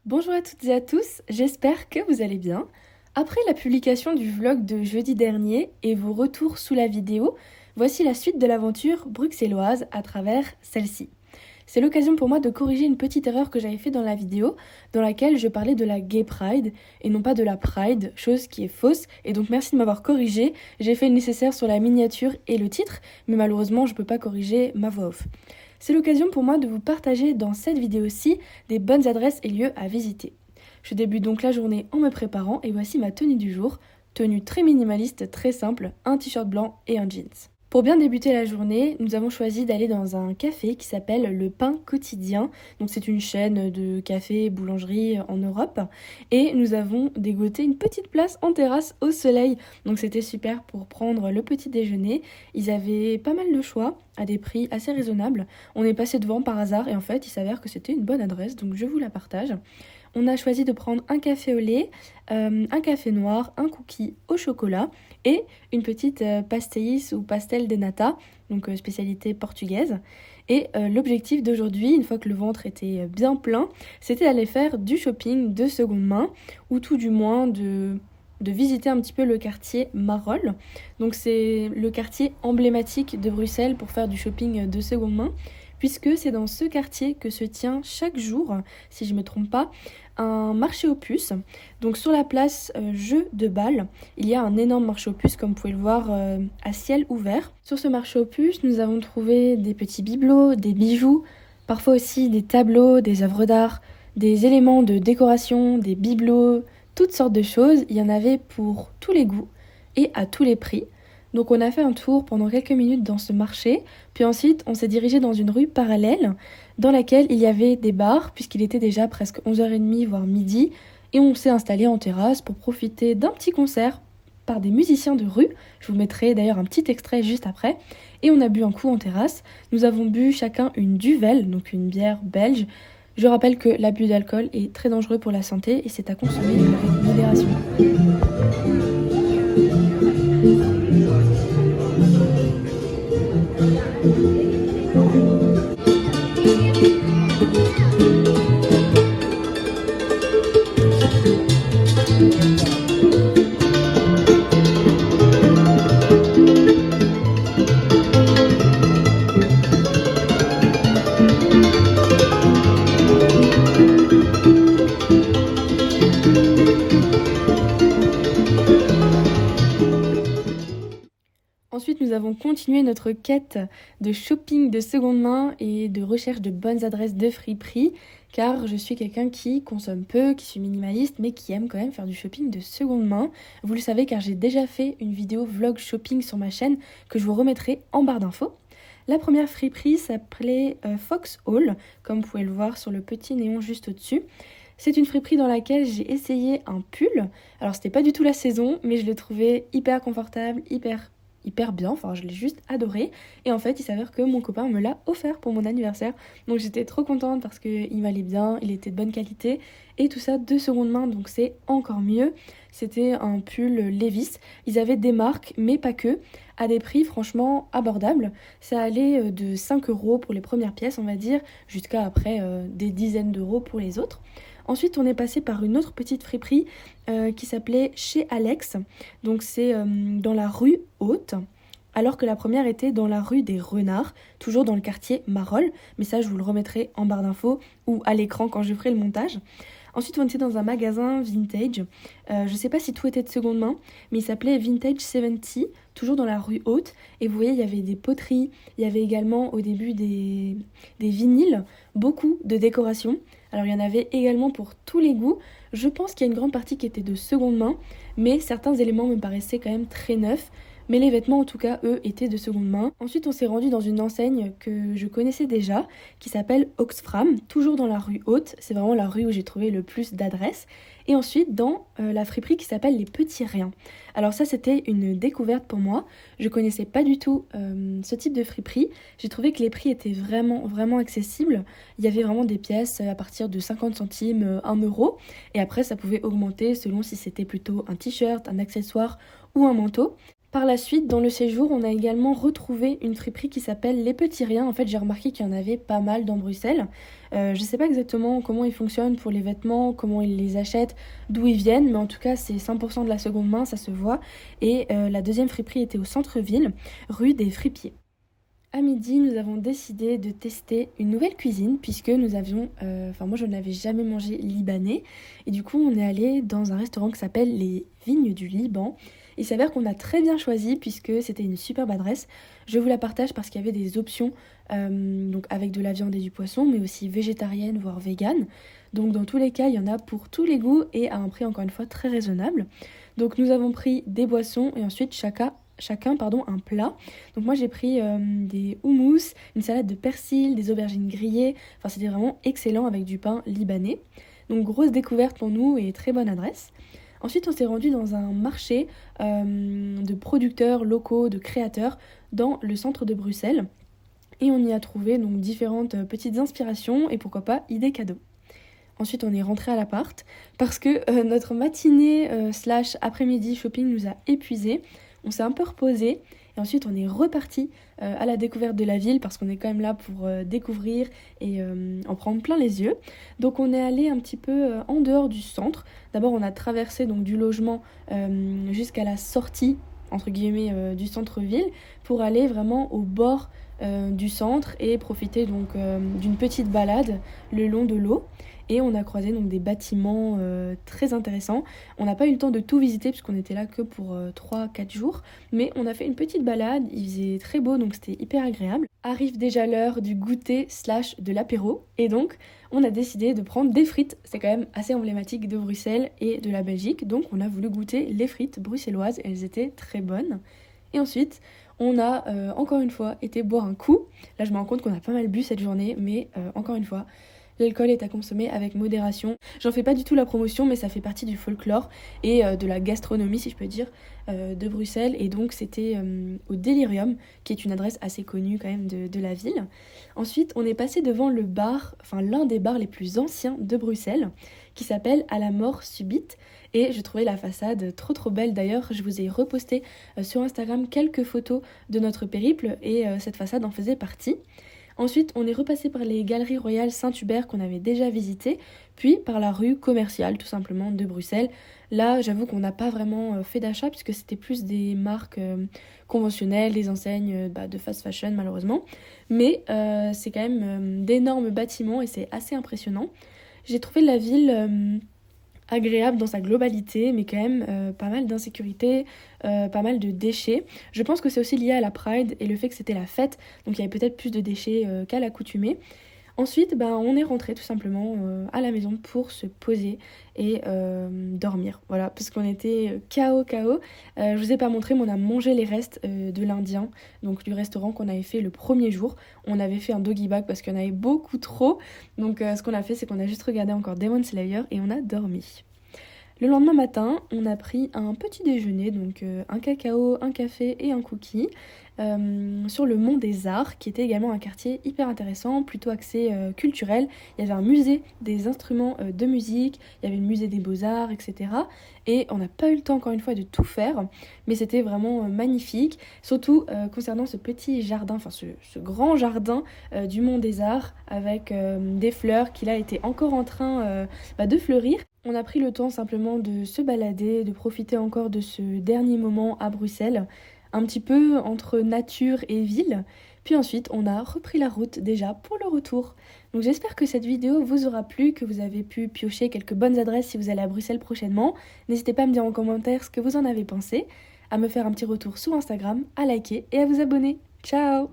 Bonjour à toutes et à tous, j'espère que vous allez bien. Après la publication du vlog de jeudi dernier et vos retours sous la vidéo, voici la suite de l'aventure bruxelloise à travers celle-ci. C'est l'occasion pour moi de corriger une petite erreur que j'avais fait dans la vidéo, dans laquelle je parlais de la Gay Pride et non pas de la Pride, chose qui est fausse, et donc merci de m'avoir corrigé. J'ai fait le nécessaire sur la miniature et le titre, mais malheureusement je ne peux pas corriger ma voix off. C'est l'occasion pour moi de vous partager dans cette vidéo-ci des bonnes adresses et lieux à visiter. Je débute donc la journée en me préparant et voici ma tenue du jour. Tenue très minimaliste, très simple, un t-shirt blanc et un jeans. Pour bien débuter la journée, nous avons choisi d'aller dans un café qui s'appelle Le Pain Quotidien. Donc c'est une chaîne de café et boulangerie en Europe. Et nous avons dégoté une petite place en terrasse au soleil. Donc c'était super pour prendre le petit déjeuner. Ils avaient pas mal de choix à des prix assez raisonnables. On est passé devant par hasard et en fait il s'avère que c'était une bonne adresse. Donc je vous la partage. On a choisi de prendre un café au lait, un café noir, un cookie au chocolat et une petite pastéis ou pastel de nata, donc spécialité portugaise. Et l'objectif d'aujourd'hui, une fois que le ventre était bien plein, c'était d'aller faire du shopping de seconde main, ou tout du moins de visiter un petit peu le quartier Marolles. Donc c'est le quartier emblématique de Bruxelles pour faire du shopping de seconde main, puisque c'est dans ce quartier que se tient chaque jour, si je ne me trompe pas, un marché aux puces. Donc sur la place Jeu de Bâle, il y a un énorme marché aux puces, comme vous pouvez le voir, à ciel ouvert. Sur ce marché aux puces, nous avons trouvé des petits bibelots, des bijoux, parfois aussi des tableaux, des œuvres d'art, des éléments de décoration, des bibelots, toutes sortes de choses. Il y en avait pour tous les goûts et à tous les prix. Donc on a fait un tour pendant quelques minutes dans ce marché, puis ensuite on s'est dirigé dans une rue parallèle dans laquelle il y avait des bars, puisqu'il était déjà presque 11h30 voire midi, et on s'est installé en terrasse pour profiter d'un petit concert par des musiciens de rue. Je vous mettrai d'ailleurs un petit extrait juste après. Et on a bu un coup en terrasse. Nous avons bu chacun une Duvel, donc une bière belge. Je rappelle que l'abus d'alcool est très dangereux pour la santé et c'est à consommer avec modération. Ensuite, nous avons continué notre quête de shopping de seconde main et de recherche de bonnes adresses de friperie, car je suis quelqu'un qui consomme peu, qui suis minimaliste, mais qui aime quand même faire du shopping de seconde main. Vous le savez car j'ai déjà fait une vidéo vlog shopping sur ma chaîne que je vous remettrai en barre d'infos. La première friperie s'appelait Fox Hall, comme vous pouvez le voir sur le petit néon juste au-dessus. C'est une friperie dans laquelle j'ai essayé un pull. Alors c'était pas du tout la saison, mais je l'ai trouvé hyper confortable, hyper bien, enfin je l'ai juste adoré. Et en fait il s'avère que mon copain me l'a offert pour mon anniversaire, donc j'étais trop contente parce qu'il m'allait bien, il était de bonne qualité et tout ça de seconde main, donc c'est encore mieux. C'était un pull Levi's, ils avaient des marques mais pas que, à des prix franchement abordables. Ça allait de 5 € pour les premières pièces on va dire, jusqu'à après des dizaines d'euros pour les autres. Ensuite, on est passé par une autre petite friperie qui s'appelait Chez Alex. Donc c'est dans la rue Haute, alors que la première était dans la rue des Renards, toujours dans le quartier Marolles. Mais ça, je vous le remettrai en barre d'infos ou à l'écran quand je ferai le montage. Ensuite, on était dans un magasin vintage. Je ne sais pas si tout était de seconde main, mais il s'appelait Vintage 70, toujours dans la rue Haute. Et vous voyez, il y avait des poteries, il y avait également au début des vinyles, beaucoup de décorations. Alors il y en avait également pour tous les goûts. Je pense qu'il y a une grande partie qui était de seconde main, mais certains éléments me paraissaient quand même très neufs. Mais les vêtements, en tout cas, eux, étaient de seconde main. Ensuite, on s'est rendu dans une enseigne que je connaissais déjà, qui s'appelle Oxfam, toujours dans la rue Haute. C'est vraiment la rue où j'ai trouvé le plus d'adresses. Et ensuite, dans la friperie qui s'appelle Les Petits Riens. Alors ça, c'était une découverte pour moi. Je connaissais pas du tout ce type de friperie. J'ai trouvé que les prix étaient vraiment accessibles. Il y avait vraiment des pièces à partir de 50 centimes, 1 euro. Et après, ça pouvait augmenter selon si c'était plutôt un t-shirt, un accessoire ou un manteau. Par la suite, dans le séjour, on a également retrouvé une friperie qui s'appelle Les Petits Riens. En fait, j'ai remarqué qu'il y en avait pas mal dans Bruxelles. Je ne sais pas exactement comment ils fonctionnent pour les vêtements, comment ils les achètent, d'où ils viennent, mais en tout cas, c'est 100% de la seconde main, ça se voit. Et la deuxième friperie était au centre-ville, rue des Fripiers. À midi, nous avons décidé de tester une nouvelle cuisine puisque nous avions, moi je n'avais jamais mangé libanais et du coup on est allé dans un restaurant qui s'appelle les Vignes du Liban. Il s'avère qu'on a très bien choisi puisque c'était une superbe adresse. Je vous la partage parce qu'il y avait des options donc avec de la viande et du poisson mais aussi végétarienne voire végane. Donc dans tous les cas il y en a pour tous les goûts et à un prix encore une fois très raisonnable. Donc nous avons pris des boissons et ensuite chacun un plat. Donc moi j'ai pris des houmous, une salade de persil, des aubergines grillées. Enfin c'était vraiment excellent avec du pain libanais. Donc grosse découverte pour nous et très bonne adresse. Ensuite on s'est rendu dans un marché de producteurs locaux, de créateurs dans le centre de Bruxelles. Et on y a trouvé donc différentes petites inspirations et pourquoi pas idées cadeaux. Ensuite, on est rentré à l'appart parce que notre matinée slash après-midi shopping nous a épuisés. On s'est un peu reposé et ensuite on est reparti à la découverte de la ville parce qu'on est quand même là pour découvrir et en prendre plein les yeux. Donc on est allé un petit peu en dehors du centre. D'abord on a traversé donc du logement jusqu'à la sortie entre guillemets du centre-ville pour aller vraiment au bord du centre et profiter donc d'une petite balade le long de l'eau. Et on a croisé donc des bâtiments très intéressants. On n'a pas eu le temps de tout visiter puisqu'on était là que pour 3-4 jours. Mais on a fait une petite balade, il faisait très beau donc c'était hyper agréable. Arrive déjà l'heure du goûter slash de l'apéro. Et donc on a décidé de prendre des frites. C'est quand même assez emblématique de Bruxelles et de la Belgique. Donc on a voulu goûter les frites bruxelloises. Elles étaient très bonnes. Et ensuite, on a encore une fois été boire un coup. Là je me rends compte qu'on a pas mal bu cette journée. Mais encore une fois... l'alcool est à consommer avec modération. J'en fais pas du tout la promotion, mais ça fait partie du folklore et de la gastronomie, si je peux dire, de Bruxelles. Et donc, c'était au Delirium, qui est une adresse assez connue quand même de la ville. Ensuite, on est passé devant le bar, enfin l'un des bars les plus anciens de Bruxelles, qui s'appelle À la mort subite. Et je trouvais la façade trop belle. D'ailleurs, je vous ai reposté sur Instagram quelques photos de notre périple et cette façade en faisait partie. Ensuite, on est repassé par les Galeries Royales Saint-Hubert qu'on avait déjà visitées, puis par la rue commerciale tout simplement de Bruxelles. Là, j'avoue qu'on n'a pas vraiment fait d'achat puisque c'était plus des marques conventionnelles, des enseignes de fast fashion malheureusement. Mais c'est quand même d'énormes bâtiments et c'est assez impressionnant. J'ai trouvé la ville... agréable dans sa globalité, mais quand même pas mal d'insécurité, pas mal de déchets. Je pense que c'est aussi lié à la Pride et le fait que c'était la fête, donc il y avait peut-être plus de déchets qu'à l'accoutumée. Ensuite, on est rentré tout simplement à la maison pour se poser et dormir. Voilà, parce qu'on était KO. Je vous ai pas montré, mais on a mangé les restes de l'Indien, donc du restaurant qu'on avait fait le premier jour. On avait fait un doggy bag parce qu'il y en avait beaucoup trop. Donc ce qu'on a fait, c'est qu'on a juste regardé encore Demon Slayer et on a dormi. Le lendemain matin, on a pris un petit déjeuner, donc un cacao, un café et un cookie sur le Mont des Arts, qui était également un quartier hyper intéressant, plutôt axé culturel. Il y avait un musée des instruments de musique, il y avait le musée des beaux-arts, etc. Et on n'a pas eu le temps encore une fois de tout faire, mais c'était vraiment magnifique, surtout concernant ce petit jardin, enfin ce grand jardin du Mont des Arts, avec des fleurs qui là étaient encore en train de fleurir. On a pris le temps simplement de se balader, de profiter encore de ce dernier moment à Bruxelles, un petit peu entre nature et ville. Puis ensuite, on a repris la route déjà pour le retour. Donc j'espère que cette vidéo vous aura plu, que vous avez pu piocher quelques bonnes adresses si vous allez à Bruxelles prochainement. N'hésitez pas à me dire en commentaire ce que vous en avez pensé, à me faire un petit retour sur Instagram, à liker et à vous abonner. Ciao!